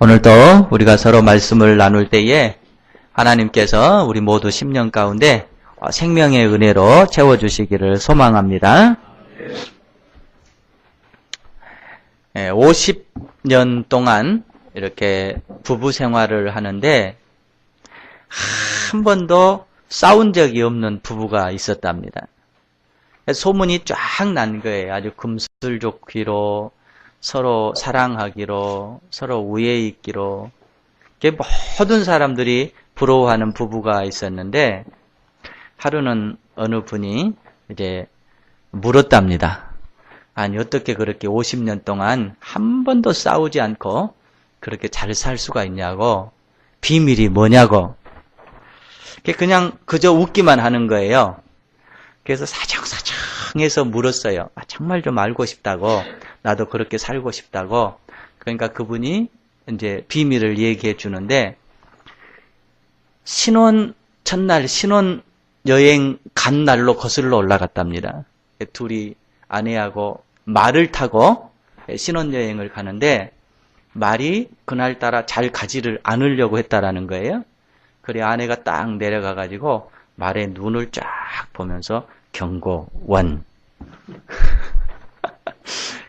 오늘도 우리가 서로 말씀을 나눌 때에 하나님께서 우리 모두 심령 가운데 생명의 은혜로 채워주시기를 소망합니다. 50년 동안 이렇게 부부 생활을 하는데 한 번도 싸운 적이 없는 부부가 있었답니다. 소문이 쫙 난 거예요. 아주 금슬좋기로, 서로 사랑하기로, 서로 우애 있기로. 모든 사람들이 부러워하는 부부가 있었는데 하루는 어느 분이 이제 물었답니다. 아니 어떻게 그렇게 50년 동안 한 번도 싸우지 않고 그렇게 잘 살 수가 있냐고, 비밀이 뭐냐고. 그냥 그저 웃기만 하는 거예요. 그래서 사정사정해서 물었어요. 정말 좀 알고 싶다고, 나도 그렇게 살고 싶다고. 그러니까 그분이 이제 비밀을 얘기해 주는데, 첫날 신혼 여행 간 날로 거슬러 올라갔답니다. 둘이 아내하고 말을 타고 신혼 여행을 가는데 말이 그날따라 잘 가지를 않으려고 했다라는 거예요. 그래 아내가 딱 내려가가지고 말에 눈을 쫙 보면서 경고원.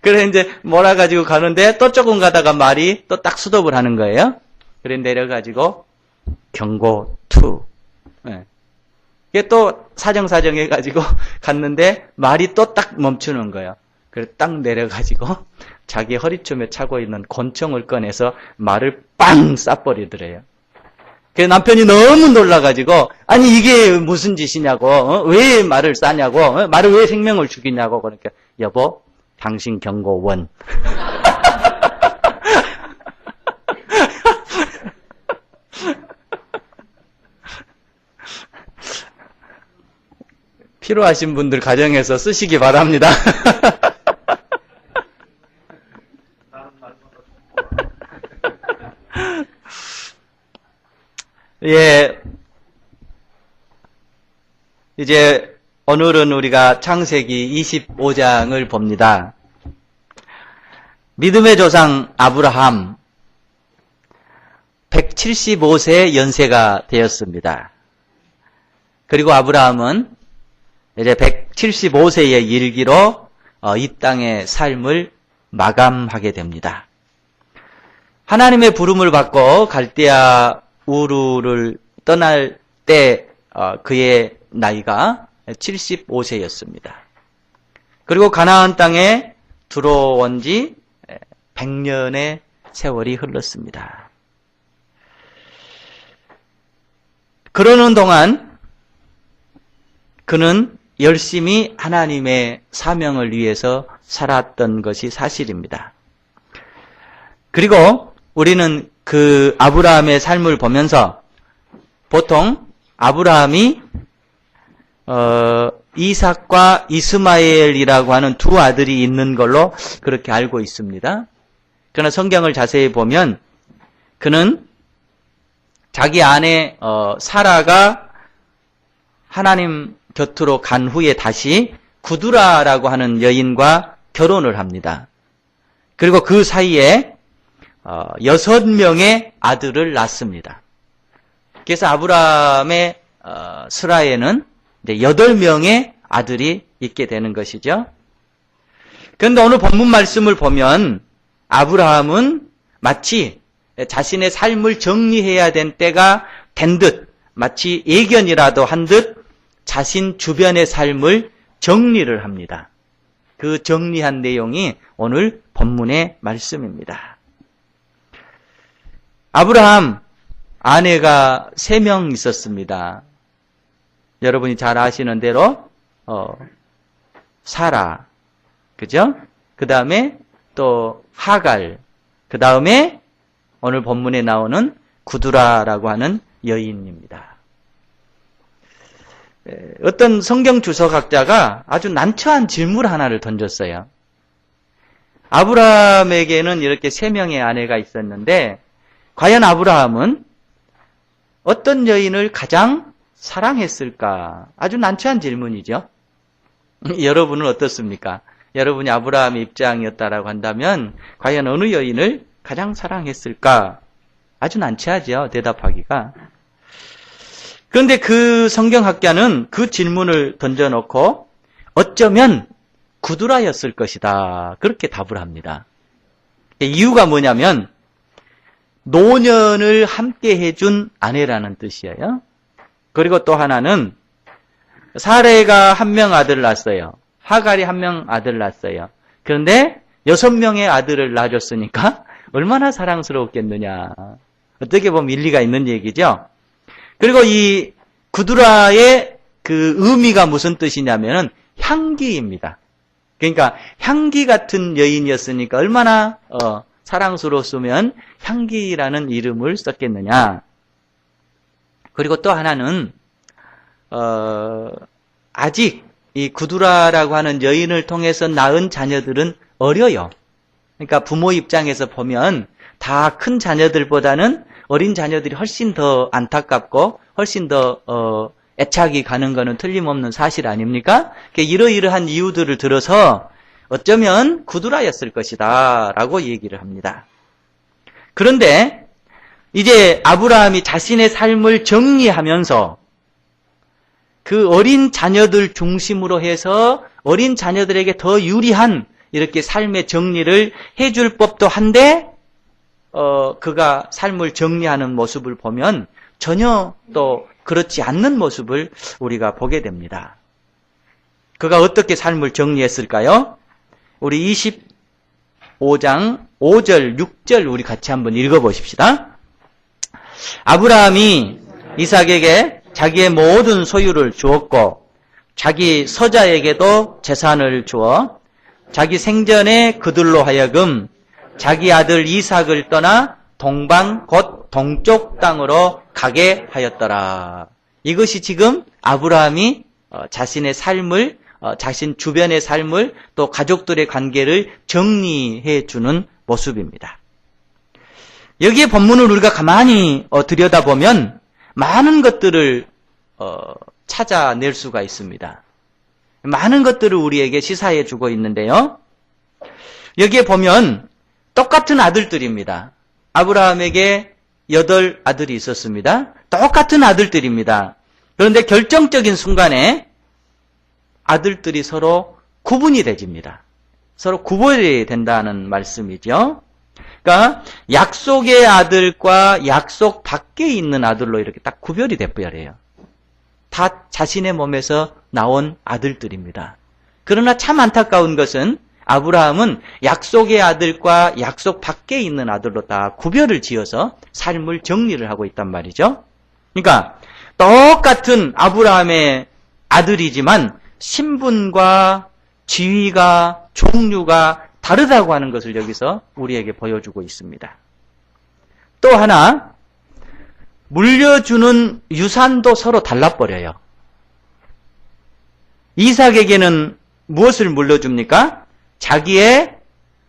그래 이제 몰아가지고 가는데 또 조금 가다가 말이 또 딱 스톱을 하는 거예요. 그래 내려가지고 경고2. 네. 이게 또 사정사정 해가지고 갔는데 말이 또 딱 멈추는 거예요. 그래 딱 내려가지고 자기 허리춤에 차고 있는 권총을 꺼내서 말을 빵 쏴버리더래요. 그래서 남편이 너무 놀라가지고 아니 이게 무슨 짓이냐고, 왜 말을 쏴냐고, 말을 왜 생명을 죽이냐고. 그러니까 여보 당신 경고원. 필요하신 분들 가정에서 쓰시기 바랍니다. 예, 이제 오늘은 우리가 창세기 25장을 봅니다. 믿음의 조상 아브라함 175세 연세가 되었습니다. 그리고 아브라함은 이제 175세에 이르기로 이 땅의 삶을 마감하게 됩니다. 하나님의 부름을 받고 갈대아 우르를 떠날 때 그의 나이가 75세였습니다. 그리고 가나안 땅에 들어온 지 100년의 세월이 흘렀습니다. 그러는 동안 그는 열심히 하나님의 사명을 위해서 살았던 것이 사실입니다. 그리고 우리는 그 아브라함의 삶을 보면서 보통 아브라함이 이삭과 이스마엘이라고 하는 두 아들이 있는 걸로 그렇게 알고 있습니다. 그러나 성경을 자세히 보면 그는 자기 아내 사라가 하나님 곁으로 간 후에 다시 구두라라고 하는 여인과 결혼을 합니다. 그리고 그 사이에 6명의 아들을 낳습니다. 그래서 아브라함의 스라에는 이제 8명의 아들이 있게 되는 것이죠. 그런데 오늘 본문 말씀을 보면 아브라함은 마치 자신의 삶을 정리해야 된 때가 된 듯, 마치 예견이라도 한 듯 자신 주변의 삶을 정리를 합니다. 그 정리한 내용이 오늘 본문의 말씀입니다. 아브라함 아내가 3명 있었습니다. 여러분이 잘 아시는 대로 사라, 그죠? 그 다음에 또 하갈, 그 다음에 오늘 본문에 나오는 구두라라고 하는 여인입니다. 어떤 성경 주석학자가 아주 난처한 질문 하나를 던졌어요. 아브라함에게는 이렇게 3명의 아내가 있었는데 과연 아브라함은 어떤 여인을 가장 사랑했을까? 아주 난처한 질문이죠. 여러분은 어떻습니까? 여러분이 아브라함의 입장이었다라고 한다면 과연 어느 여인을 가장 사랑했을까? 아주 난처하죠, 대답하기가. 그런데 그 성경학자는 그 질문을 던져놓고 어쩌면 구두라였을 것이다, 그렇게 답을 합니다. 이유가 뭐냐면 노년을 함께 해준 아내라는 뜻이에요. 그리고 또 하나는 사레가 1명 아들을 낳았어요. 하갈이 1명 아들을 낳았어요. 그런데 6명의 아들을 낳아줬으니까 얼마나 사랑스러웠겠느냐. 어떻게 보면 일리가 있는 얘기죠. 그리고 이 구두라의 그 의미가 무슨 뜻이냐면은 향기입니다. 그러니까 향기 같은 여인이었으니까 얼마나 사랑스러웠으면 향기라는 이름을 썼겠느냐. 그리고 또 하나는 아직 이 구두라라고 하는 여인을 통해서 낳은 자녀들은 어려요. 그러니까 부모 입장에서 보면 다 큰 자녀들보다는 어린 자녀들이 훨씬 더 안타깝고 훨씬 더 애착이 가는 것은 틀림없는 사실 아닙니까? 이러이러한 이유들을 들어서 어쩌면 구두라였을 것이다 라고 얘기를 합니다. 그런데 이제 아브라함이 자신의 삶을 정리하면서 그 어린 자녀들 중심으로 해서 어린 자녀들에게 더 유리한 이렇게 삶의 정리를 해줄 법도 한데 그가 삶을 정리하는 모습을 보면 전혀 또 그렇지 않는 모습을 우리가 보게 됩니다. 그가 어떻게 삶을 정리했을까요? 우리 25장 5절, 6절 우리 같이 한번 읽어보십시다. 아브라함이 이삭에게 자기의 모든 소유를 주었고 자기 서자에게도 재산을 주어 자기 생전에 그들로 하여금 자기 아들 이삭을 떠나 동방 곧 동쪽 땅으로 가게 하였더라. 이것이 지금 아브라함이 자신의 삶을, 자신 주변의 삶을 또 가족들의 관계를 정리해 주는 모습입니다. 여기에 본문을 우리가 가만히 들여다보면 많은 것들을 찾아낼 수가 있습니다. 많은 것들을 우리에게 시사해 주고 있는데요. 여기에 보면 똑같은 아들들입니다. 아브라함에게 8 아들이 있었습니다. 똑같은 아들들입니다. 그런데 결정적인 순간에 아들들이 서로 구분이 되집니다. 서로 구분이 된다는 말씀이죠. 그러니까 약속의 아들과 약속 밖에 있는 아들로 이렇게 딱 구별이 돼버려요. 다 자신의 몸에서 나온 아들들입니다. 그러나 참 안타까운 것은 아브라함은 약속의 아들과 약속 밖에 있는 아들로 다 구별을 지어서 삶을 정리를 하고 있단 말이죠. 그러니까 똑같은 아브라함의 아들이지만 신분과 지위가 종류가 다르다고 하는 것을 여기서 우리에게 보여주고 있습니다. 또 하나, 물려주는 유산도 서로 달라버려요. 이삭에게는 무엇을 물려줍니까? 자기의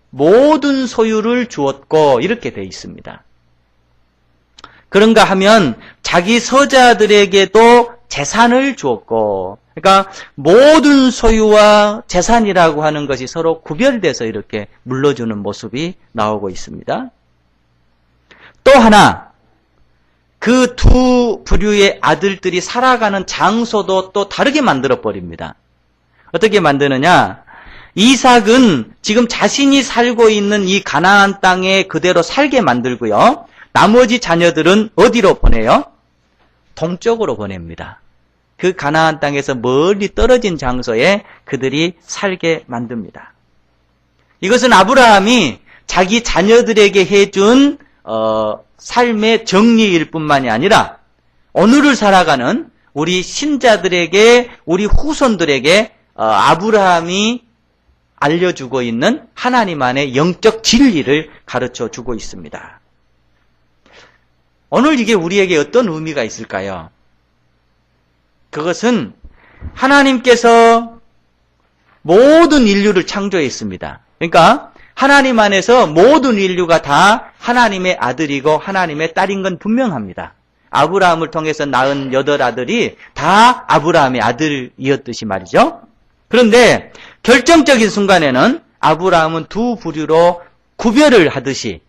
모든 소유를 주었고 이렇게 되어 있습니다. 그런가 하면 자기 서자들에게도 재산을 주었고, 그러니까 모든 소유와 재산이라고 하는 것이 서로 구별돼서 이렇게 물려주는 모습이 나오고 있습니다. 또 하나, 그 두 부류의 아들들이 살아가는 장소도 또 다르게 만들어버립니다. 어떻게 만드느냐? 이삭은 지금 자신이 살고 있는 이 가나안 땅에 그대로 살게 만들고요. 나머지 자녀들은 어디로 보내요? 동쪽으로 보냅니다. 그 가나안 땅에서 멀리 떨어진 장소에 그들이 살게 만듭니다. 이것은 아브라함이 자기 자녀들에게 해준 삶의 정리일 뿐만이 아니라 오늘을 살아가는 우리 신자들에게, 우리 후손들에게 아브라함이 알려주고 있는 하나님 안의 영적 진리를 가르쳐주고 있습니다. 오늘 이게 우리에게 어떤 의미가 있을까요? 그것은 하나님께서 모든 인류를 창조했습니다. 그러니까 하나님 안에서 모든 인류가 다 하나님의 아들이고 하나님의 딸인 건 분명합니다. 아브라함을 통해서 낳은 8 아들이 다 아브라함의 아들이었듯이 말이죠. 그런데 결정적인 순간에는 아브라함은 두 부류로 구분을 하듯이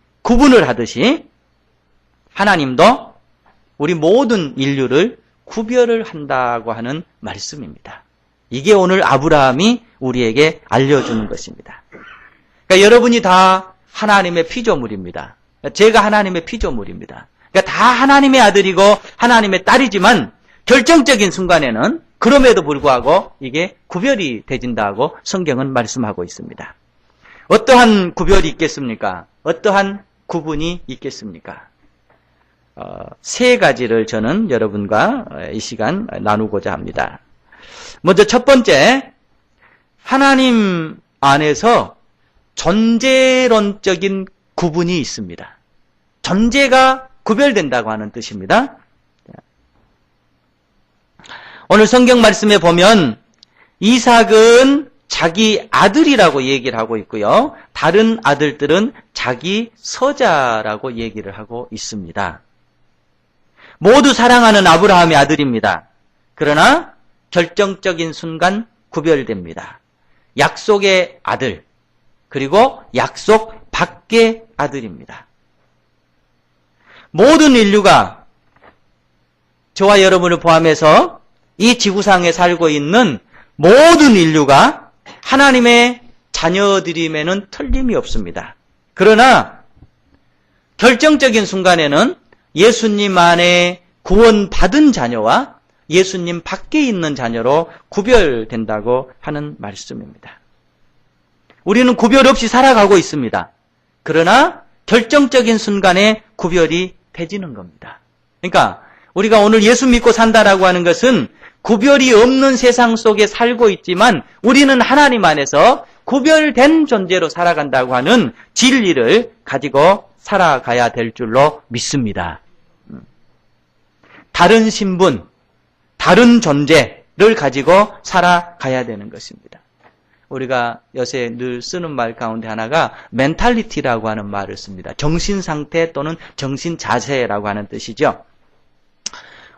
하나님도 우리 모든 인류를 구별을 한다고 하는 말씀입니다. 이게 오늘 아브라함이 우리에게 알려주는 것입니다. 그러니까 여러분이 다 하나님의 피조물입니다. 제가 하나님의 피조물입니다. 그러니까 다 하나님의 아들이고 하나님의 딸이지만 결정적인 순간에는 그럼에도 불구하고 이게 구별이 되진다고 성경은 말씀하고 있습니다. 어떠한 구별이 있겠습니까? 어떠한 구분이 있겠습니까? 세 가지를 저는 여러분과 이 시간 나누고자 합니다. 먼저 첫 번째, 하나님 안에서 존재론적인 구분이 있습니다. 존재가 구별된다고 하는 뜻입니다. 오늘 성경 말씀에 보면 이삭은 자기 아들이라고 얘기를 하고 있고요. 다른 아들들은 자기 서자라고 얘기를 하고 있습니다. 모두 사랑하는 아브라함의 아들입니다. 그러나 결정적인 순간 구별됩니다. 약속의 아들, 그리고 약속 밖의 아들입니다. 모든 인류가 저와 여러분을 포함해서 이 지구상에 살고 있는 모든 인류가 하나님의 자녀들임에는 틀림이 없습니다. 그러나 결정적인 순간에는 예수님 안에 구원받은 자녀와 예수님 밖에 있는 자녀로 구별된다고 하는 말씀입니다. 우리는 구별 없이 살아가고 있습니다. 그러나 결정적인 순간에 구별이 되지는 겁니다. 그러니까 우리가 오늘 예수 믿고 산다라고 하는 것은 구별이 없는 세상 속에 살고 있지만 우리는 하나님 안에서 구별된 존재로 살아간다고 하는 진리를 가지고 살아가야 될 줄로 믿습니다. 다른 신분, 다른 존재를 가지고 살아가야 되는 것입니다. 우리가 요새 늘 쓰는 말 가운데 하나가 멘탈리티라고 하는 말을 씁니다. 정신상태 또는 정신자세라고 하는 뜻이죠.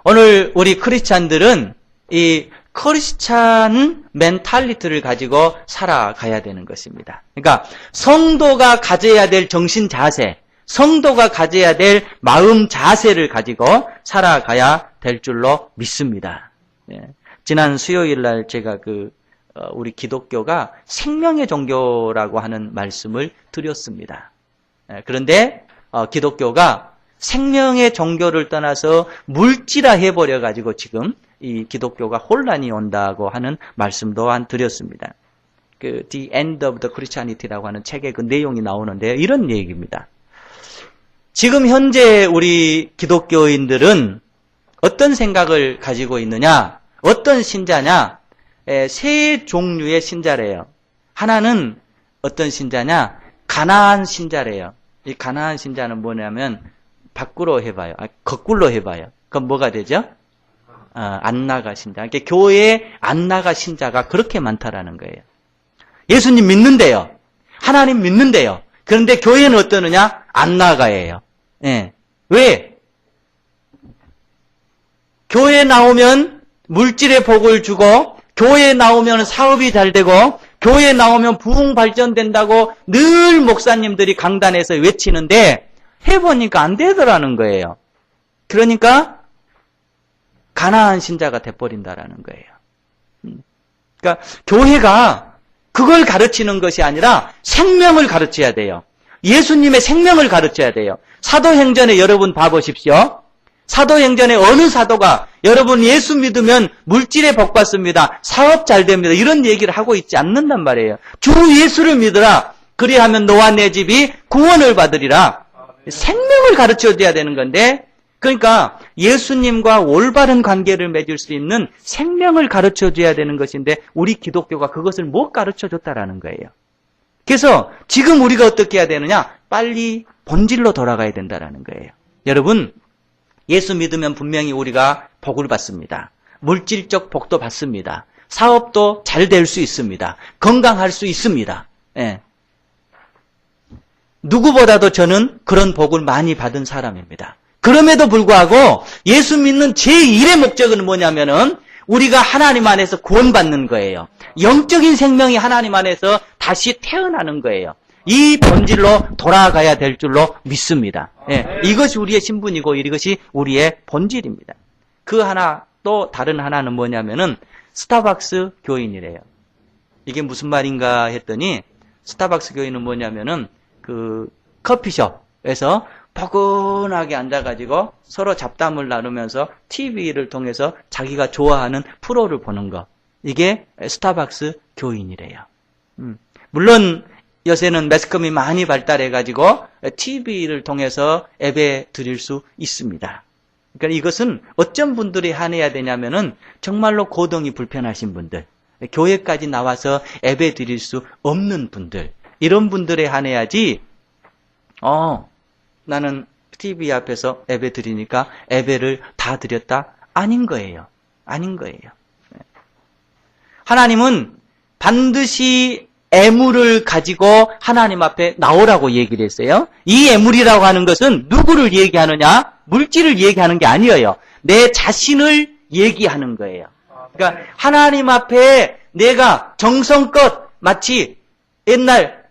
오늘 우리 크리스찬들은 이 크리스찬 멘탈리티를 가지고 살아가야 되는 것입니다. 그러니까 성도가 가져야 될 정신자세, 성도가 가져야 될 마음 자세를 가지고 살아가야 될 줄로 믿습니다. 지난 수요일 날 제가 우리 기독교가 생명의 종교라고 하는 말씀을 드렸습니다. 그런데 기독교가 생명의 종교를 떠나서 물질화 해버려가지고 지금 이 기독교가 혼란이 온다고 하는 말씀 또한 드렸습니다. The End of the Christianity라고 하는 책에 그 내용이 나오는데요. 이런 얘기입니다. 지금 현재 우리 기독교인들은 어떤 생각을 가지고 있느냐? 어떤 신자냐? 세 종류의 신자래요. 하나는 어떤 신자냐? 가나안 신자래요. 이 가나안 신자는 뭐냐면 밖으로 해봐요. 거꾸로 해봐요. 그럼 뭐가 되죠? 안 나가 신자. 그러니까 교회에 안 나가 신자가 그렇게 많다라는 거예요. 예수님 믿는데요. 하나님 믿는데요. 그런데 교회는 어떠느냐? 안 나가예요. 예. 왜? 교회에 나오면 물질의 복을 주고 교회에 나오면 사업이 잘 되고 교회에 나오면 부흥 발전된다고 늘 목사님들이 강단에서 외치는데 해보니까 안 되더라는 거예요. 그러니까 가나안 신자가 돼버린다라는 거예요. 그러니까 교회가 그걸 가르치는 것이 아니라 생명을 가르쳐야 돼요. 예수님의 생명을 가르쳐야 돼요. 사도행전에 여러분 봐보십시오. 사도행전에 어느 사도가 여러분 예수 믿으면 물질의 복 받습니다. 사업 잘 됩니다. 이런 얘기를 하고 있지 않는단 말이에요. 주 예수를 믿으라. 그리하면 너와 내 집이 구원을 받으리라. 생명을 가르쳐줘야 되는 건데 그러니까 예수님과 올바른 관계를 맺을 수 있는 생명을 가르쳐줘야 되는 것인데 우리 기독교가 그것을 못 가르쳐줬다라는 거예요. 그래서 지금 우리가 어떻게 해야 되느냐? 빨리 본질로 돌아가야 된다라는 거예요. 여러분 예수 믿으면 분명히 우리가 복을 받습니다. 물질적 복도 받습니다. 사업도 잘 될 수 있습니다. 건강할 수 있습니다. 예. 누구보다도 저는 그런 복을 많이 받은 사람입니다. 그럼에도 불구하고 예수 믿는 제1의 목적은 뭐냐면은 우리가 하나님 안에서 구원받는 거예요. 영적인 생명이 하나님 안에서 다시 태어나는 거예요. 이 본질로 돌아가야 될 줄로 믿습니다. 예, 이것이 우리의 신분이고 이것이 우리의 본질입니다. 그 하나 또 다른 하나는 뭐냐면은 스타벅스 교인이래요. 이게 무슨 말인가 했더니 스타벅스 교인은 뭐냐면은 그 커피숍에서 포근하게 앉아가지고 서로 잡담을 나누면서 TV를 통해서 자기가 좋아하는 프로를 보는 거. 이게 스타벅스 교인이래요. 물론 요새는 매스컴이 많이 발달해가지고 TV를 통해서 예배 드릴 수 있습니다. 그러니까 이것은 어떤 분들이 한해야 되냐면은 정말로 고동이 불편하신 분들, 교회까지 나와서 예배 드릴 수 없는 분들, 이런 분들에 한해야지, 나는 TV 앞에서 예배 드리니까 예배를 다 드렸다? 아닌 거예요. 아닌 거예요. 하나님은 반드시 애물을 가지고 하나님 앞에 나오라고 얘기를 했어요. 이 애물이라고 하는 것은 누구를 얘기하느냐? 물질을 얘기하는 게 아니에요. 내 자신을 얘기하는 거예요. 그러니까 하나님 앞에 내가 정성껏 마치 옛날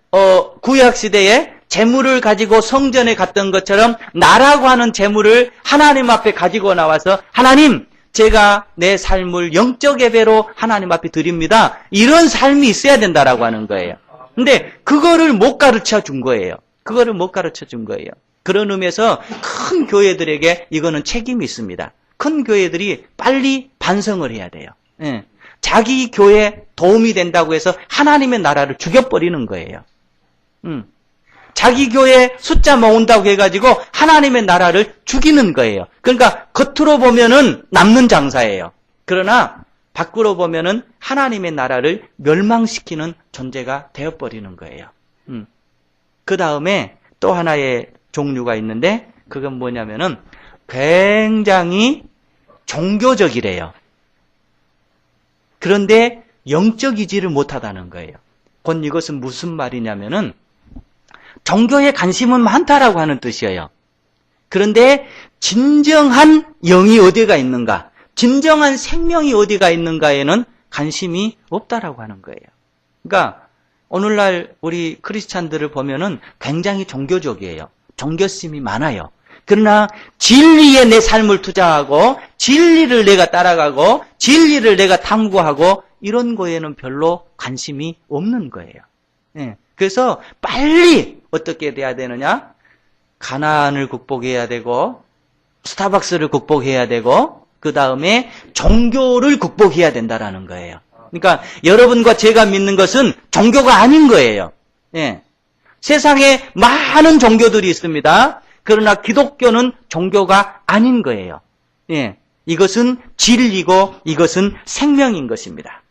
구약시대에 재물을 가지고 성전에 갔던 것처럼 나라고 하는 재물을 하나님 앞에 가지고 나와서 하나님, 제가 내 삶을 영적 예배로 하나님 앞에 드립니다. 이런 삶이 있어야 된다라고 하는 거예요. 근데 그거를 못 가르쳐 준 거예요. 그거를 못 가르쳐 준 거예요. 그런 의미에서 큰 교회들에게 이거는 책임이 있습니다. 큰 교회들이 빨리 반성을 해야 돼요. 예. 자기 교회에 도움이 된다고 해서 하나님의 나라를 죽여버리는 거예요. 자기 교회 숫자 모은다고 해가지고 하나님의 나라를 죽이는 거예요. 그러니까 겉으로 보면은 남는 장사예요. 그러나 밖으로 보면은 하나님의 나라를 멸망시키는 존재가 되어버리는 거예요. 그 다음에 또 하나의 종류가 있는데 그건 뭐냐면은 굉장히 종교적이래요. 그런데 영적이지를 못하다는 거예요. 곧 이것은 무슨 말이냐면은 종교에 관심은 많다라고 하는 뜻이에요. 그런데 진정한 영이 어디가 있는가, 진정한 생명이 어디가 있는가에는 관심이 없다라고 하는 거예요. 그러니까 오늘날 우리 크리스찬들을 보면은 굉장히 종교적이에요. 종교심이 많아요. 그러나 진리에 내 삶을 투자하고 진리를 내가 따라가고 진리를 내가 탐구하고 이런 거에는 별로 관심이 없는 거예요. 예. 그래서 빨리 어떻게 돼야 되느냐? 가난을 극복해야 되고 스타벅스를 극복해야 되고 그 다음에 종교를 극복해야 된다라는 거예요. 그러니까 여러분과 제가 믿는 것은 종교가 아닌 거예요. 예. 세상에 많은 종교들이 있습니다. 그러나 기독교는 종교가 아닌 거예요. 예. 이것은 진리고 이것은 생명인 것입니다.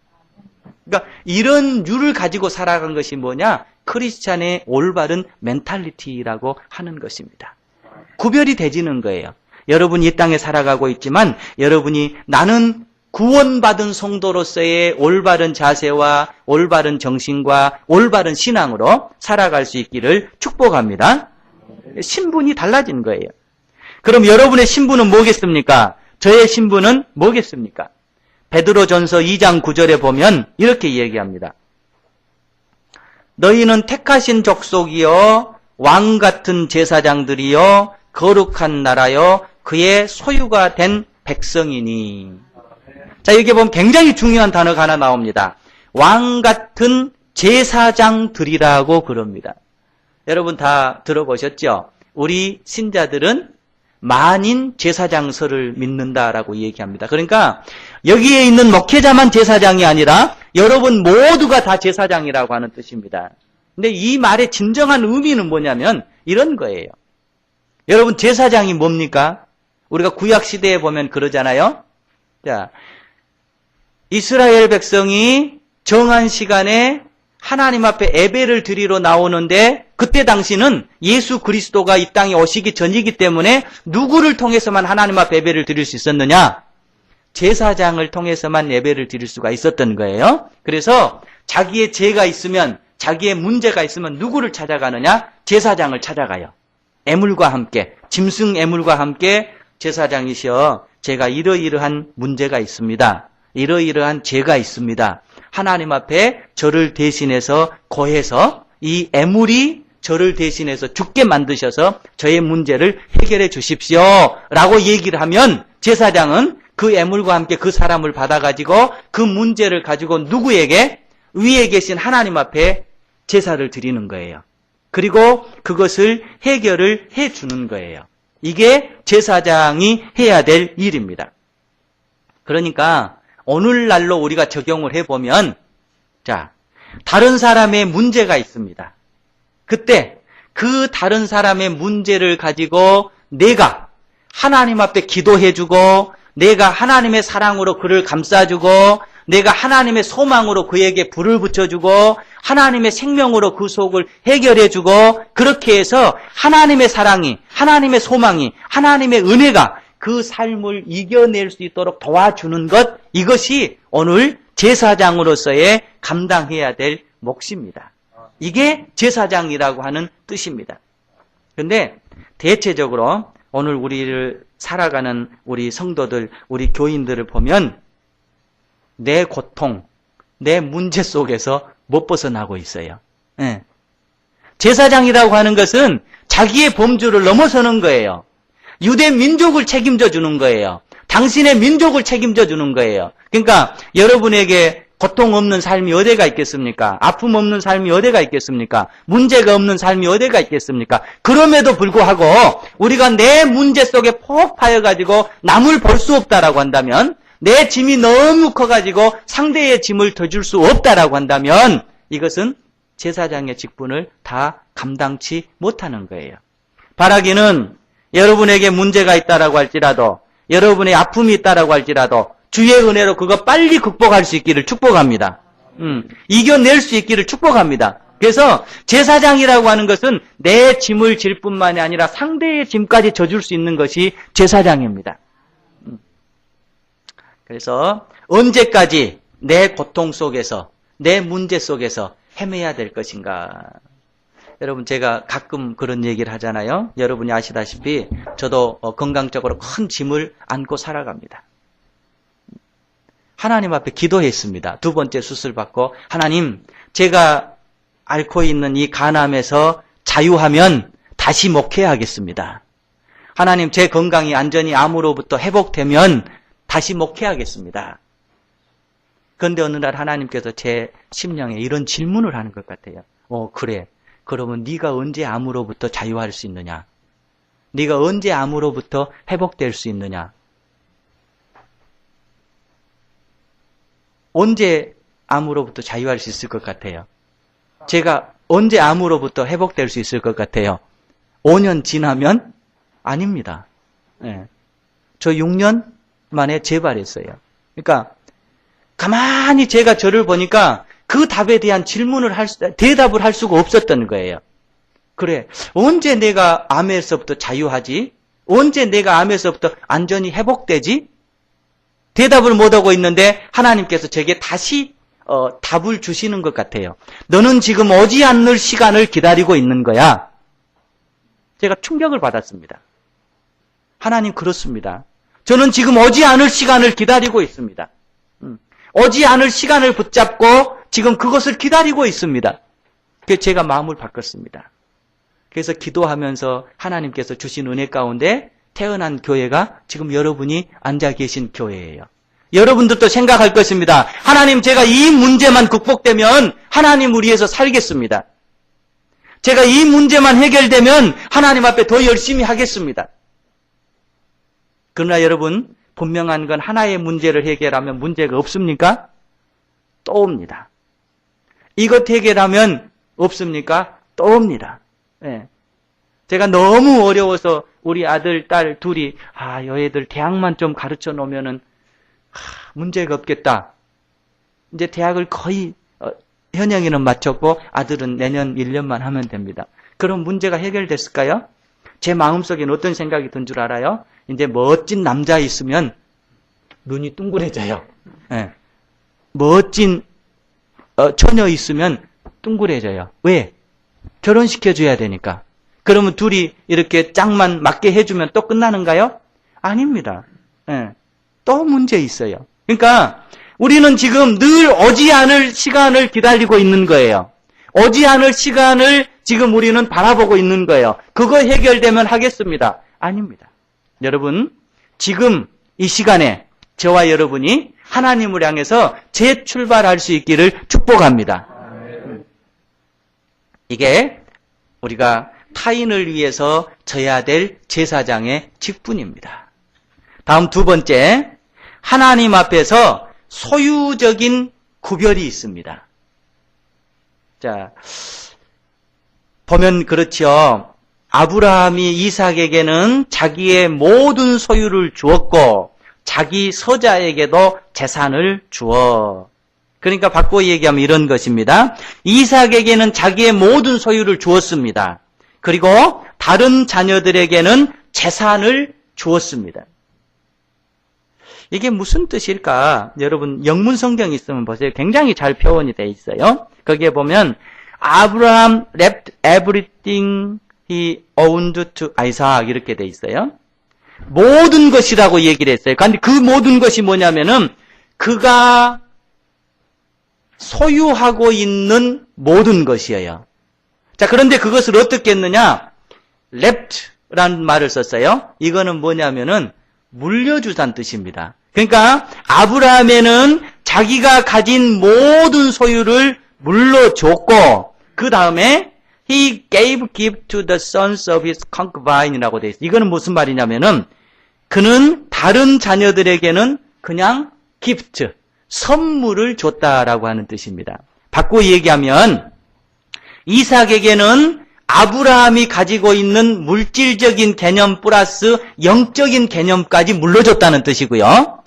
그러니까 이런 유를 가지고 살아간 것이 뭐냐? 크리스찬의 올바른 멘탈리티라고 하는 것입니다. 구별이 되지는 거예요. 여러분이 이 땅에 살아가고 있지만 여러분이 나는 구원받은 성도로서의 올바른 자세와 올바른 정신과 올바른 신앙으로 살아갈 수 있기를 축복합니다. 신분이 달라진 거예요. 그럼 여러분의 신분은 뭐겠습니까? 저의 신분은 뭐겠습니까? 베드로전서 2장 9절에 보면 이렇게 얘기합니다. 너희는 택하신 족속이요 왕 같은 제사장들이요 거룩한 나라요 그의 소유가 된 백성이니. 자, 여기 보면 굉장히 중요한 단어가 하나 나옵니다. 왕 같은 제사장들이라고 그럽니다. 여러분 다 들어보셨죠? 우리 신자들은 만인 제사장서를 믿는다라고 얘기합니다. 그러니까 여기에 있는 목회자만 제사장이 아니라 여러분 모두가 다 제사장이라고 하는 뜻입니다. 근데 이 말의 진정한 의미는 뭐냐면 이런 거예요. 여러분 제사장이 뭡니까? 우리가 구약시대에 보면 그러잖아요. 자, 이스라엘 백성이 정한 시간에 하나님 앞에 예배를 드리러 나오는데 그때 당시는 예수 그리스도가 이 땅에 오시기 전이기 때문에 누구를 통해서만 하나님 앞에 예배를 드릴 수 있었느냐? 제사장을 통해서만 예배를 드릴 수가 있었던 거예요. 그래서 자기의 죄가 있으면, 자기의 문제가 있으면 누구를 찾아가느냐? 제사장을 찾아가요. 애물과 함께, 짐승 애물과 함께 제사장이시여 제가 이러이러한 문제가 있습니다. 이러이러한 죄가 있습니다. 하나님 앞에 저를 대신해서 고해서 이 애물이 저를 대신해서 죽게 만드셔서 저의 문제를 해결해 주십시오 라고 얘기를 하면 제사장은 그 애물과 함께 그 사람을 받아가지고 그 문제를 가지고 누구에게? 위에 계신 하나님 앞에 제사를 드리는 거예요. 그리고 그것을 해결을 해 주는 거예요. 이게 제사장이 해야 될 일입니다. 그러니까 오늘날로 우리가 적용을 해보면, 자, 다른 사람의 문제가 있습니다. 그때 그 다른 사람의 문제를 가지고 내가 하나님 앞에 기도해주고, 내가 하나님의 사랑으로 그를 감싸주고, 내가 하나님의 소망으로 그에게 불을 붙여주고, 하나님의 생명으로 그 속을 해결해주고, 그렇게 해서 하나님의 사랑이, 하나님의 소망이, 하나님의 은혜가 그 삶을 이겨낼 수 있도록 도와주는 것, 이것이 오늘 제사장으로서의 감당해야 될 몫입니다. 이게 제사장이라고 하는 뜻입니다. 그런데 대체적으로 오늘 우리를 살아가는 우리 성도들, 우리 교인들을 보면 내 고통, 내 문제 속에서 못 벗어나고 있어요. 네. 제사장이라고 하는 것은 자기의 범주를 넘어서는 거예요. 유대 민족을 책임져 주는 거예요. 당신의 민족을 책임져 주는 거예요. 그러니까 여러분에게 고통 없는 삶이 어디가 있겠습니까? 아픔 없는 삶이 어디가 있겠습니까? 문제가 없는 삶이 어디가 있겠습니까? 그럼에도 불구하고 우리가 내 문제 속에 폭 파여가지고 남을 볼 수 없다라고 한다면, 내 짐이 너무 커가지고 상대의 짐을 더 줄 수 없다라고 한다면 이것은 제사장의 직분을 다 감당치 못하는 거예요. 바라기는 여러분에게 문제가 있다라고 할지라도, 여러분의 아픔이 있다라고 할지라도 주의 은혜로 그거 빨리 극복할 수 있기를 축복합니다. 이겨낼 수 있기를 축복합니다. 그래서 제사장이라고 하는 것은 내 짐을 질 뿐만이 아니라 상대의 짐까지 져줄 수 있는 것이 제사장입니다. 그래서 언제까지 내 고통 속에서, 내 문제 속에서 헤매야 될 것인가. 여러분, 제가 가끔 그런 얘기를 하잖아요. 여러분이 아시다시피 저도 건강적으로 큰 짐을 안고 살아갑니다. 하나님 앞에 기도했습니다. 2번째 수술 받고, 하나님, 제가 앓고 있는 이 간암에서 자유하면 다시 목회하겠습니다. 하나님, 제 건강이 안전히 암으로부터 회복되면 다시 목회하겠습니다. 그런데 어느 날 하나님께서 제 심령에 이런 질문을 하는 것 같아요. 그래. 그러면 네가 언제 암으로부터 자유할 수 있느냐? 네가 언제 암으로부터 회복될 수 있느냐? 언제 암으로부터 자유할 수 있을 것 같아요? 제가 언제 암으로부터 회복될 수 있을 것 같아요? 5년 지나면? 아닙니다. 네. 저 6년 만에 재발했어요. 그러니까 가만히 제가 저를 보니까 그 답에 대한 대답을 할 수가 없었던 거예요. 그래, 언제 내가 암에서부터 자유하지? 언제 내가 암에서부터 안전히 회복되지? 대답을 못하고 있는데 하나님께서 제게 다시 답을 주시는 것 같아요. 너는 지금 오지 않을 시간을 기다리고 있는 거야. 제가 충격을 받았습니다. 하나님, 그렇습니다. 저는 지금 오지 않을 시간을 기다리고 있습니다. 오지 않을 시간을 붙잡고 지금 그것을 기다리고 있습니다. 그래서 제가 마음을 바꿨습니다. 그래서 기도하면서 하나님께서 주신 은혜 가운데 태어난 교회가 지금 여러분이 앉아 계신 교회예요. 여러분들도 생각할 것입니다. 하나님, 제가 이 문제만 극복되면 하나님을 위해서 살겠습니다. 제가 이 문제만 해결되면 하나님 앞에 더 열심히 하겠습니다. 그러나 여러분, 분명한 건 하나의 문제를 해결하면 문제가 없습니까? 또 옵니다. 이것 해결하면 없습니까? 또 옵니다. 네. 제가 너무 어려워서 우리 아들, 딸 둘이 여애들 대학만 좀 가르쳐 놓으면은 문제가 없겠다. 이제 대학을 거의 현영이는 마쳤고 아들은 내년 1년만 하면 됩니다. 그럼 문제가 해결됐을까요? 제 마음속에는 어떤 생각이 든 줄 알아요? 이제 멋진 남자 있으면 눈이 둥그레져요. 네. 멋진 처녀 있으면 둥그레져요. 왜? 결혼시켜줘야 되니까. 그러면 둘이 이렇게 짝만 맞게 해주면 또 끝나는가요? 아닙니다. 네. 또 문제 있어요. 그러니까 우리는 지금 늘 오지 않을 시간을 기다리고 있는 거예요. 오지 않을 시간을 지금 우리는 바라보고 있는 거예요. 그거 해결되면 하겠습니다. 아닙니다. 여러분, 지금 이 시간에 저와 여러분이 하나님을 향해서 재출발할 수 있기를 축복합니다. 이게 우리가 타인을 위해서 져야 될 제사장의 직분입니다. 다음 두 번째, 하나님 앞에서 소유적인 구별이 있습니다. 자, 보면 그렇죠. 아브라함이 이삭에게는 자기의 모든 소유를 주었고 자기 서자에게도 재산을 주어. 그러니까 바꿔 얘기하면 이런 것입니다. 이삭에게는 자기의 모든 소유를 주었습니다. 그리고 다른 자녀들에게는 재산을 주었습니다. 이게 무슨 뜻일까? 여러분 영문 성경이 있으면 보세요. 굉장히 잘 표현이 되어 있어요. 거기에 보면 Abraham left everything he owned to Isaac 이렇게 되어 있어요. 모든 것이라고 얘기를 했어요. 그런데 그 모든 것이 뭐냐면은 그가 소유하고 있는 모든 것이에요. 자, 그런데 그것을 어떻게 했느냐? left라는 말을 썼어요. 이거는 뭐냐면은 물려주다는 뜻입니다. 그러니까 아브라함에는 자기가 가진 모든 소유를 물려줬고 그 다음에 he gave gift to the sons of his concubine이라고 되어 있어요. 이거는 무슨 말이냐면은 그는 다른 자녀들에게는 그냥 gift, 선물을 줬다라고 하는 뜻입니다. 바꿔 얘기하면 이삭에게는 아브라함이 가지고 있는 물질적인 개념 플러스 영적인 개념까지 물려줬다는 뜻이고요.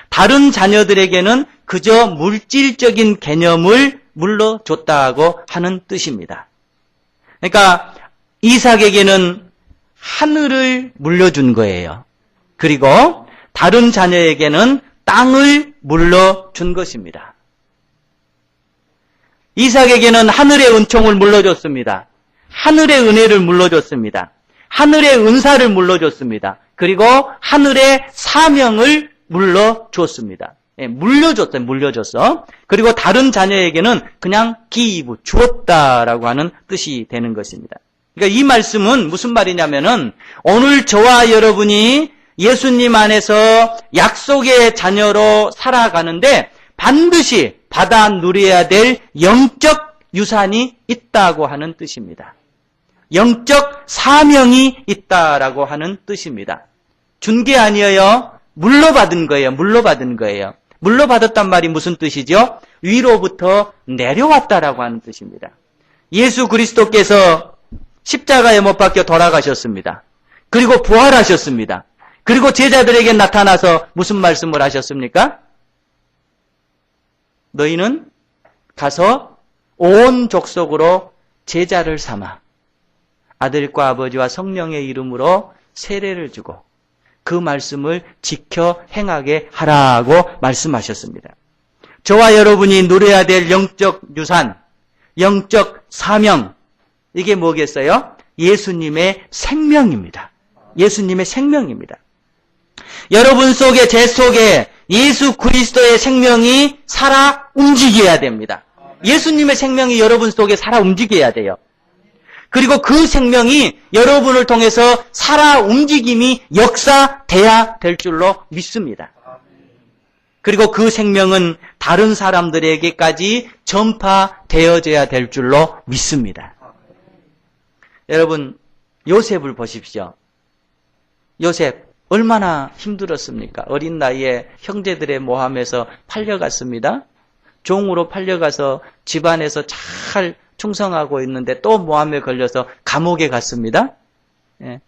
다른 자녀들에게는 그저 물질적인 개념을 물려줬다고 하는 뜻입니다. 그러니까 이삭에게는 하늘을 물려준 거예요. 그리고 다른 자녀에게는 땅을 물려준 것입니다. 이삭에게는 하늘의 은총을 물려줬습니다. 하늘의 은혜를 물려줬습니다. 하늘의 은사를 물려줬습니다. 그리고 하늘의 사명을 물려줬습니다. 예, 물려줬어. 그리고 다른 자녀에게는 그냥 give, 주었다라고 하는 뜻이 되는 것입니다. 그러니까 이 말씀은 무슨 말이냐면은 오늘 저와 여러분이 예수님 안에서 약속의 자녀로 살아가는데 반드시 받아 누려야 될 영적 유산이 있다고 하는 뜻입니다. 영적 사명이 있다라고 하는 뜻입니다. 준 게 아니에요. 물려받은 거예요. 물려받았단 말이 무슨 뜻이죠? 위로부터 내려왔다라고 하는 뜻입니다. 예수 그리스도께서 십자가에 못 박혀 돌아가셨습니다. 그리고 부활하셨습니다. 그리고 제자들에게 나타나서 무슨 말씀을 하셨습니까? 너희는 가서 온 족속으로 제자를 삼아 아들과 아버지와 성령의 이름으로 세례를 주고 그 말씀을 지켜 행하게 하라고 말씀하셨습니다. 저와 여러분이 누려야 될 영적 유산, 영적 사명, 이게 뭐겠어요? 예수님의 생명입니다. 예수님의 생명입니다. 여러분 속에, 제 속에 예수 그리스도의 생명이 살아 움직여야 됩니다. 예수님의 생명이 여러분 속에 살아 움직여야 돼요. 그리고 그 생명이 여러분을 통해서 살아 움직임이 역사돼야 될 줄로 믿습니다. 그리고 그 생명은 다른 사람들에게까지 전파되어져야 될 줄로 믿습니다. 여러분, 요셉을 보십시오. 요셉 얼마나 힘들었습니까? 어린 나이에 형제들의 모함에서 팔려갔습니다. 종으로 팔려가서 집안에서 잘 충성하고 있는데 또 모함에 걸려서 감옥에 갔습니다. 예.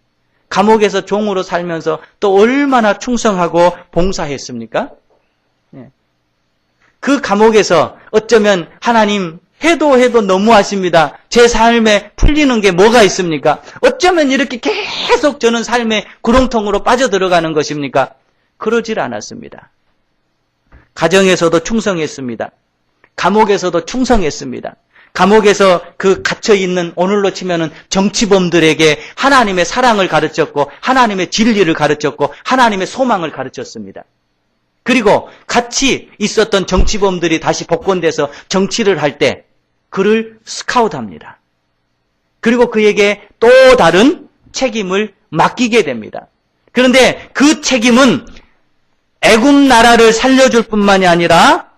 감옥에서 종으로 살면서 또 얼마나 충성하고 봉사했습니까? 예. 그 감옥에서 어쩌면 하나님 해도 너무하십니다. 제 삶에 풀리는 게 뭐가 있습니까? 어쩌면 이렇게 계속 저는 삶의 구렁텅으로 빠져들어가는 것입니까? 그러질 않았습니다. 가정에서도 충성했습니다. 감옥에서도 충성했습니다. 감옥에서 그 갇혀있는 오늘로 치면은 정치범들에게 하나님의 사랑을 가르쳤고 하나님의 진리를 가르쳤고 하나님의 소망을 가르쳤습니다. 그리고 같이 있었던 정치범들이 다시 복권돼서 정치를 할 때 그를 스카우트합니다. 그리고 그에게 또 다른 책임을 맡기게 됩니다. 그런데 그 책임은 애굽 나라를 살려줄 뿐만이 아니라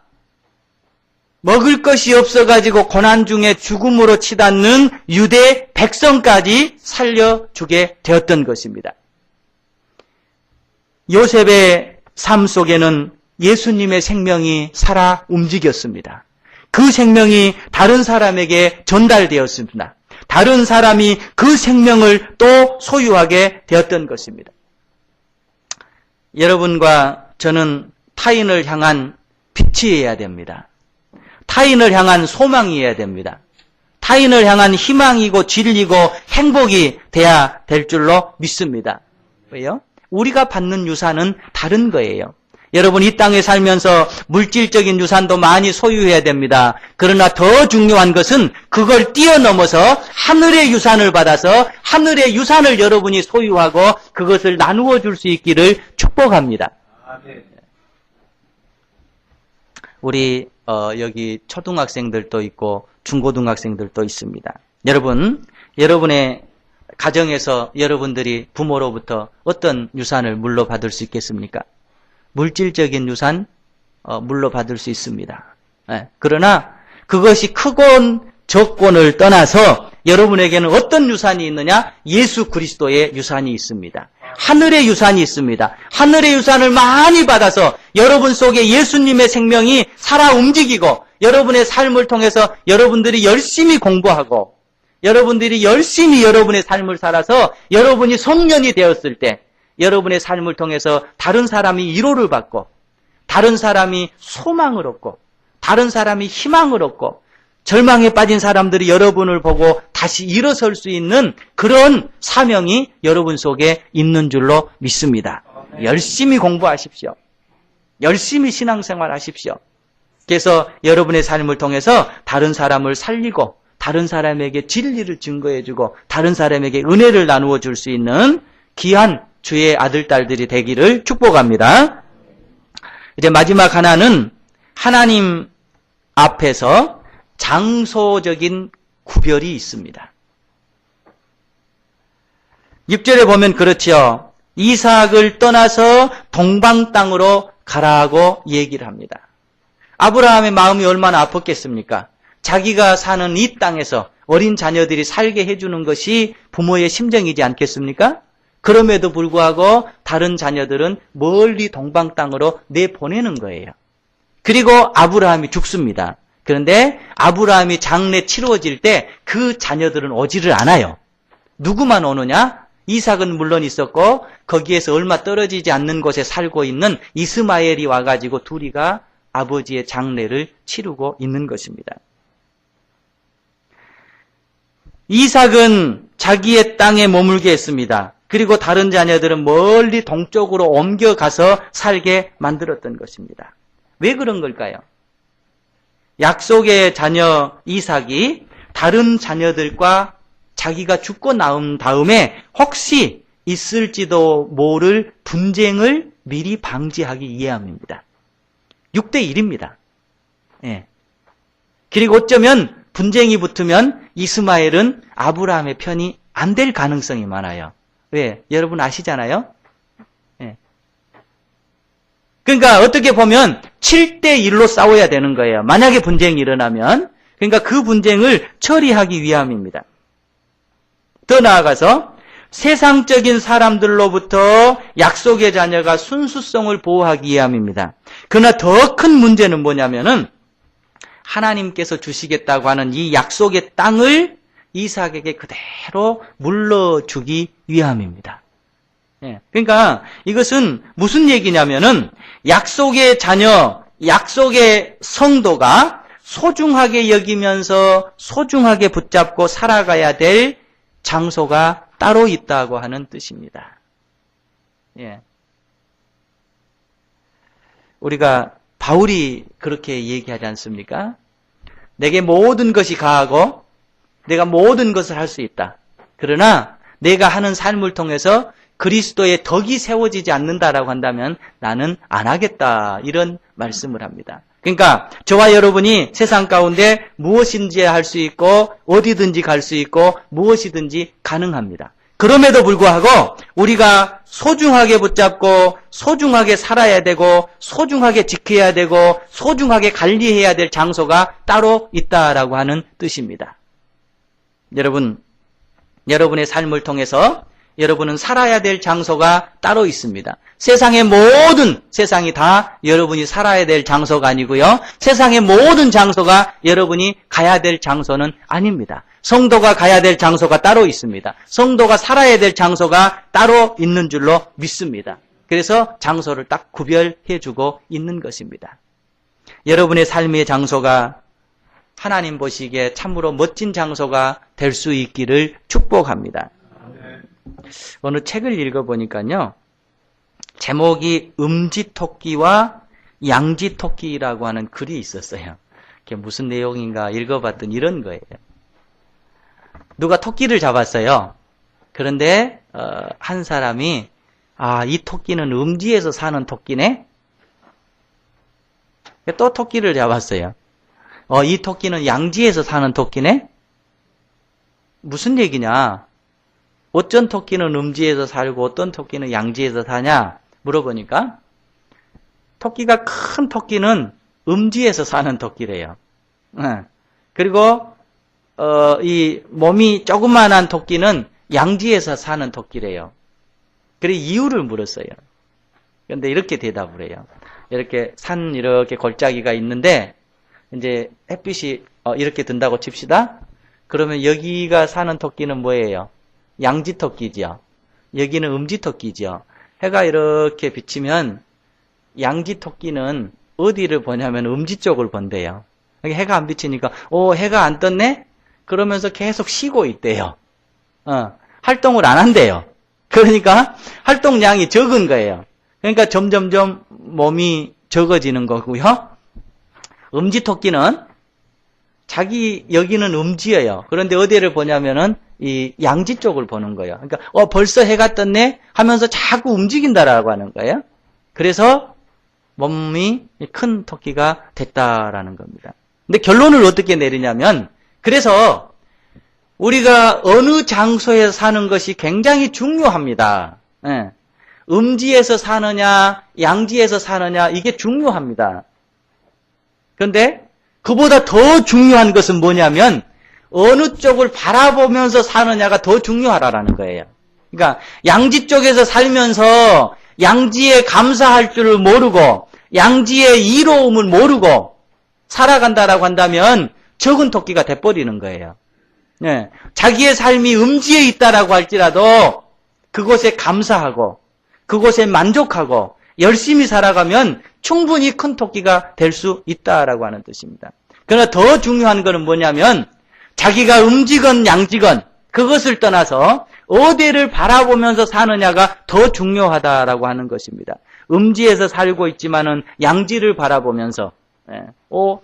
먹을 것이 없어가지고 고난 중에 죽음으로 치닫는 유대 백성까지 살려주게 되었던 것입니다. 요셉의 삶 속에는 예수님의 생명이 살아 움직였습니다. 그 생명이 다른 사람에게 전달되었습니다. 다른 사람이 그 생명을 또 소유하게 되었던 것입니다. 여러분과 저는 타인을 향한 빛이어야 됩니다. 타인을 향한 소망이어야 됩니다. 타인을 향한 희망이고 진리고 행복이 돼야 될 줄로 믿습니다. 왜요? 우리가 받는 유산은 다른 거예요. 여러분, 이 땅에 살면서 물질적인 유산도 많이 소유해야 됩니다. 그러나 더 중요한 것은 그걸 뛰어넘어서 하늘의 유산을 받아서 하늘의 유산을 여러분이 소유하고 그것을 나누어 줄 수 있기를 축복합니다. 우리 여기 초등학생들도 있고 중고등학생들도 있습니다. 여러분, 여러분의 가정에서 여러분들이 부모로부터 어떤 유산을 물려받을 수 있겠습니까? 물질적인 유산 물려받을 수 있습니다. 그러나 그것이 크건 적곤을 떠나서 여러분에게는 어떤 유산이 있느냐? 예수 그리스도의 유산이 있습니다. 하늘의 유산이 있습니다. 하늘의 유산을 많이 받아서 여러분 속에 예수님의 생명이 살아 움직이고 여러분의 삶을 통해서 여러분들이 열심히 공부하고 여러분들이 열심히 여러분의 삶을 살아서 여러분이 성년이 되었을 때 여러분의 삶을 통해서 다른 사람이 위로를 받고 다른 사람이 소망을 얻고 다른 사람이 희망을 얻고 절망에 빠진 사람들이 여러분을 보고 다시 일어설 수 있는 그런 사명이 여러분 속에 있는 줄로 믿습니다. 열심히 공부하십시오. 열심히 신앙생활 하십시오. 그래서 여러분의 삶을 통해서 다른 사람을 살리고 다른 사람에게 진리를 증거해주고 다른 사람에게 은혜를 나누어 줄 수 있는 귀한 주의 아들, 딸들이 되기를 축복합니다. 이제 마지막 하나는 하나님 앞에서 장소적인 구별이 있습니다. 6절에 보면 그렇죠. 이삭을 떠나서 동방 땅으로 가라고 얘기를 합니다. 아브라함의 마음이 얼마나 아팠겠습니까? 자기가 사는 이 땅에서 어린 자녀들이 살게 해주는 것이 부모의 심정이지 않겠습니까? 그럼에도 불구하고 다른 자녀들은 멀리 동방 땅으로 내보내는 거예요. 그리고 아브라함이 죽습니다. 그런데 아브라함이 장례 치루어질 때 그 자녀들은 오지를 않아요. 누구만 오느냐? 이삭은 물론 있었고 거기에서 얼마 떨어지지 않는 곳에 살고 있는 이스마엘이 와가지고 둘이가 아버지의 장례를 치르고 있는 것입니다. 이삭은 자기의 땅에 머물게 했습니다. 그리고 다른 자녀들은 멀리 동쪽으로 옮겨가서 살게 만들었던 것입니다. 왜 그런 걸까요? 약속의 자녀 이삭이 다른 자녀들과 자기가 죽고 나온 다음에 혹시 있을지도 모를 분쟁을 미리 방지하기 위함입니다. 6대 1입니다. 예. 그리고 어쩌면 분쟁이 붙으면 이스마엘은 아브라함의 편이 안 될 가능성이 많아요. 왜? 여러분 아시잖아요? 예. 그러니까 어떻게 보면 7대 1로 싸워야 되는 거예요. 만약에 분쟁이 일어나면. 그러니까 그 분쟁을 처리하기 위함입니다. 더 나아가서 세상적인 사람들로부터 약속의 자녀가 순수성을 보호하기 위함입니다. 그러나 더 큰 문제는 뭐냐면은 하나님께서 주시겠다고 하는 이 약속의 땅을 이삭에게 그대로 물러주기 위함입니다. 예, 그러니까 이것은 무슨 얘기냐면은 약속의 자녀, 약속의 성도가 소중하게 여기면서 소중하게 붙잡고 살아가야 될 장소가 따로 있다고 하는 뜻입니다. 예. 우리가 바울이 그렇게 얘기하지 않습니까? 내게 모든 것이 가하고 내가 모든 것을 할 수 있다. 그러나 내가 하는 삶을 통해서 그리스도의 덕이 세워지지 않는다라고 한다면 나는 안 하겠다. 이런 말씀을 합니다. 그러니까 저와 여러분이 세상 가운데 무엇인지 할 수 있고 어디든지 갈 수 있고 무엇이든지 가능합니다. 그럼에도 불구하고 우리가 소중하게 붙잡고 소중하게 살아야 되고 소중하게 지켜야 되고 소중하게 관리해야 될 장소가 따로 있다라고 하는 뜻입니다. 여러분, 여러분의 삶을 통해서 여러분은 살아야 될 장소가 따로 있습니다. 세상의 모든 세상이 다 여러분이 살아야 될 장소가 아니고요. 세상의 모든 장소가 여러분이 가야 될 장소는 아닙니다. 성도가 가야 될 장소가 따로 있습니다. 성도가 살아야 될 장소가 따로 있는 줄로 믿습니다. 그래서 장소를 딱 구별해주고 있는 것입니다. 여러분의 삶의 장소가 하나님 보시기에 참으로 멋진 장소가 될 수 있기를 축복합니다. 어느 책을 읽어보니까요. 제목이 음지토끼와 양지토끼라고 하는 글이 있었어요. 그게 무슨 내용인가 읽어봤더니 이런 거예요. 누가 토끼를 잡았어요. 그런데 한 사람이 이 토끼는 음지에서 사는 토끼네? 또 토끼를 잡았어요. 이 토끼는 양지에서 사는 토끼네? 무슨 얘기냐? 어쩐 토끼는 음지에서 살고 어떤 토끼는 양지에서 사냐? 물어보니까 토끼가 큰 토끼는 음지에서 사는 토끼래요. 그리고 이 몸이 조그만한 토끼는 양지에서 사는 토끼래요. 그래 이유를 물었어요. 그런데 이렇게 대답을 해요. 이렇게 산 이렇게 골짜기가 있는데 이제 햇빛이 이렇게 든다고 칩시다. 그러면 여기가 사는 토끼는 뭐예요? 양지토끼죠. 여기는 음지토끼죠. 해가 이렇게 비치면 양지토끼는 어디를 보냐면 음지 쪽을 본대요. 해가 안 비치니까 해가 안 떴네? 그러면서 계속 쉬고 있대요. 활동을 안 한대요. 그러니까 활동량이 적은 거예요. 그러니까 점점점 몸이 적어지는 거고요. 음지토끼는 자기 여기는 음지예요. 그런데 어디를 보냐면은 이 양지 쪽을 보는 거예요. 그러니까 벌써 해가 떴네 하면서 자꾸 움직인다라고 하는 거예요. 그래서 몸이 큰 토끼가 됐다라는 겁니다. 근데 결론을 어떻게 내리냐면 그래서 우리가 어느 장소에 사는 것이 굉장히 중요합니다. 음지에서 사느냐 양지에서 사느냐 이게 중요합니다. 그런데 그보다 더 중요한 것은 뭐냐면 어느 쪽을 바라보면서 사느냐가 더 중요하다라는 거예요. 그러니까 양지 쪽에서 살면서 양지에 감사할 줄을 모르고 양지의 이로움을 모르고 살아간다라고 한다면 적은 토끼가 돼버리는 거예요. 네. 자기의 삶이 음지에 있다라고 할지라도 그곳에 감사하고 그곳에 만족하고 열심히 살아가면 충분히 큰 토끼가 될 수 있다라고 하는 뜻입니다. 그러나 더 중요한 것은 뭐냐면 자기가 음지건 양지건 그것을 떠나서 어디를 바라보면서 사느냐가 더 중요하다라고 하는 것입니다. 음지에서 살고 있지만은 양지를 바라보면서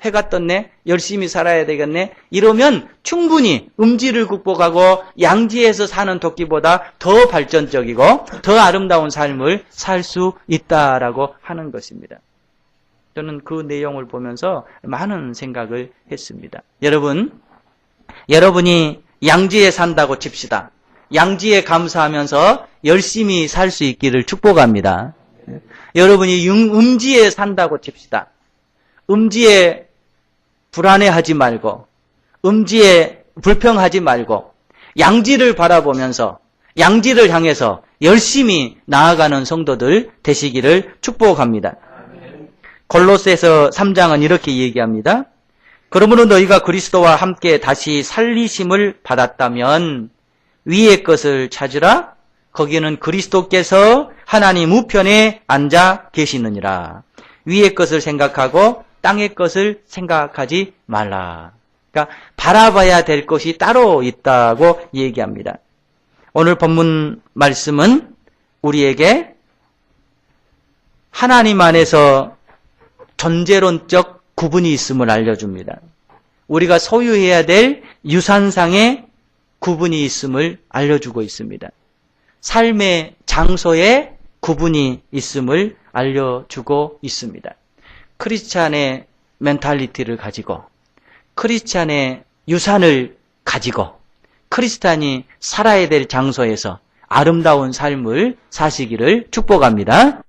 해가 떴네? 열심히 살아야 되겠네? 이러면 충분히 음지를 극복하고 양지에서 사는 토끼보다 더 발전적이고 더 아름다운 삶을 살 수 있다라고 하는 것입니다. 저는 그 내용을 보면서 많은 생각을 했습니다. 여러분이 양지에 산다고 칩시다. 양지에 감사하면서 열심히 살 수 있기를 축복합니다. 여러분이 음지에 산다고 칩시다. 음지에 불안해하지 말고 음지에 불평하지 말고 양지를 바라보면서 양지를 향해서 열심히 나아가는 성도들 되시기를 축복합니다. 골로새서 3장은 이렇게 얘기합니다. 그러므로 너희가 그리스도와 함께 다시 살리심을 받았다면 위의 것을 찾으라. 거기는 그리스도께서 하나님 우편에 앉아 계시느니라. 위의 것을 생각하고 땅의 것을 생각하지 말라. 그러니까 바라봐야 될 것이 따로 있다고 얘기합니다. 오늘 본문 말씀은 우리에게 하나님 안에서 존재론적 구분이 있음을 알려줍니다. 우리가 소유해야 될 유산상의 구분이 있음을 알려주고 있습니다. 삶의 장소에 구분이 있음을 알려주고 있습니다. 크리스찬의 멘탈리티를 가지고 크리스찬의 유산을 가지고 크리스찬이 살아야 될 장소에서 아름다운 삶을 사시기를 축복합니다.